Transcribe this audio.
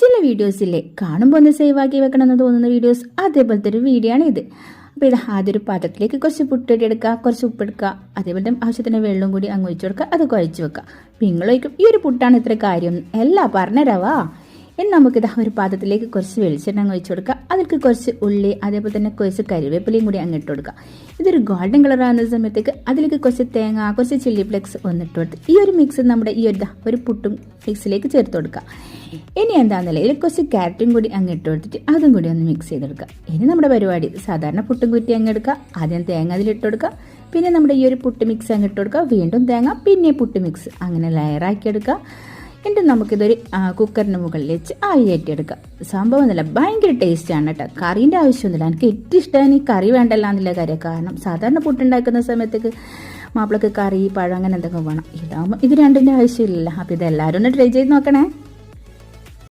ചില വീഡിയോസില്ലേ കാണുമ്പോൾ ഒന്ന് സേവ് ആക്കി വെക്കണം എന്ന് തോന്നുന്ന വീഡിയോസ്, അതേപോലത്തെ ഒരു വീഡിയോ ആണ് ഇത്. അപ്പോൾ ഇത് ആദ്യം ഒരു പാത്രത്തിലേക്ക് കുറച്ച് പുട്ടിട്ട് എടുക്കുക, കുറച്ച് ഉപ്പെടുക്കുക, അതേപോലെ ആവശ്യത്തിന് വെള്ളം കൂടി അങ്ങ് ഒഴിച്ചു കൊടുക്കുക, അത് കുഴച്ച് വെക്കുക. നിങ്ങൾ ചോദിക്കും ഈ ഒരു പുട്ടാണ് ഇത്ര കാര്യം, എല്ലാം പറഞ്ഞുതരാവാ. ഇനി നമുക്കിത് ഒരു പാത്രത്തിലേക്ക് കുറച്ച് വെളിച്ചെണ്ണ അങ്ങ് ഒഴിച്ചു കൊടുക്കുക, അതിലേക്ക് കുറച്ച് ഉള്ളി, അതേപോലെ തന്നെ കുറച്ച് കരിവേപ്പിലയും കൂടി അങ്ങ് ഇട്ട് കൊടുക്കുക. ഇതൊരു ഗോൾഡൻ കളർ ആകുന്ന സമയത്തേക്ക് അതിലേക്ക് കുറച്ച് തേങ്ങ, കുറച്ച് ചില്ലി ഫ്ലെക്സ് ഒന്നിട്ട് കൊടുത്ത് ഈ ഒരു മിക്സ് നമ്മുടെ ഈ ഒരു പുട്ടും മിക്സിലേക്ക് ചേർത്ത് കൊടുക്കുക. ഇനി എന്താണെന്നല്ലേ ഇതിൽ കുറച്ച് ക്യാരറ്റും കൂടി അങ്ങ് ഇട്ട് കൊടുത്തിട്ട് അതും കൂടി ഒന്ന് മിക്സ് ചെയ്തെടുക്കുക. ഇനി നമ്മുടെ പരിപാടി സാധാരണ പുട്ടും കുറ്റി അങ്ങ് എടുക്കുക, ആദ്യം തേങ്ങ അതിലിട്ട് കൊടുക്കുക, പിന്നെ നമ്മുടെ ഈ ഒരു പുട്ട് മിക്സ് അങ്ങ് ഇട്ട് കൊടുക്കുക, വീണ്ടും തേങ്ങ, പിന്നെ പുട്ട് മിക്സ് അങ്ങനെ ലെയറാക്കി എടുക്കുക. എന്നിട്ട് നമുക്കിതൊരു കുക്കറിന് മുകളിൽ വെച്ച് ആവിയേറ്റിയെടുക്കാം. സംഭവം എന്നല്ല ഭയങ്കര ടേസ്റ്റാണ് കേട്ടോ. കറീൻ്റെ ആവശ്യമൊന്നുമില്ല. എനിക്ക് ഏറ്റവും ഇഷ്ടമാണ് ഈ കറി വേണ്ടല്ല എന്നുള്ള കാര്യം. കാരണം സാധാരണ പുട്ടുണ്ടാക്കുന്ന സമയത്തേക്ക് മാപ്പിളക്ക് കറി, പഴം അങ്ങനെ എന്തൊക്കെ വേണം. ഇതാകുമ്പോൾ ഇത് രണ്ടിൻ്റെ ആവശ്യമില്ല. അപ്പോൾ ഇതെല്ലാവരും ഒന്ന് ട്രൈ ചെയ്ത് നോക്കണേ.